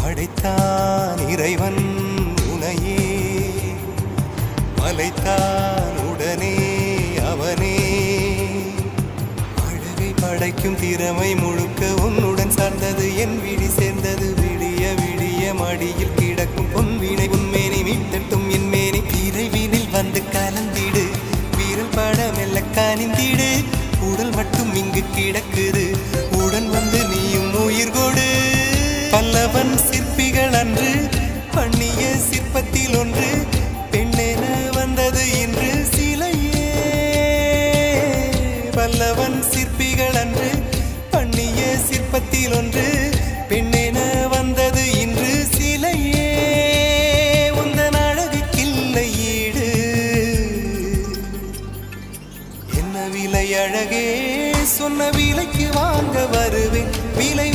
படைத்தான் இறைவன் உனையே, மலைத்தான் உடனே அவனே. அழகை படைக்கும் திறமை முழுக்க உன்னுடன் சார்ந்தது, என் விழி சேர்ந்தது. விடிய விடிய மடியில் கிடக்கும் பொன்வினை உன்மேனி மீட்டட்டும் என் மேனி. இறைவினில் வந்து கலந்திடு, வீரல் பட மெல்ல கனிந்திடு. உடல் மட்டும் இங்கு கிடக்குது, உடன் வந்து நீயும் உயிர் கொடு. பல்லவன் சிற்பிகள் அன்று பண்ணிய சிற்பத்தில் ஒன்று, பெண்ணென வந்தது இன்று சிலையே. பல்லவன் சிற்பிகள் அன்று பண்ணிய சிற்பத்தில் ஒன்று, பெண்ணென வந்தது இன்று சிலையே. உந்தன் அழகுக்கில்லை ஈடு, என்ன விலை அழகே, சொன்ன விலைக்கு வாங்க வருவேன். விலை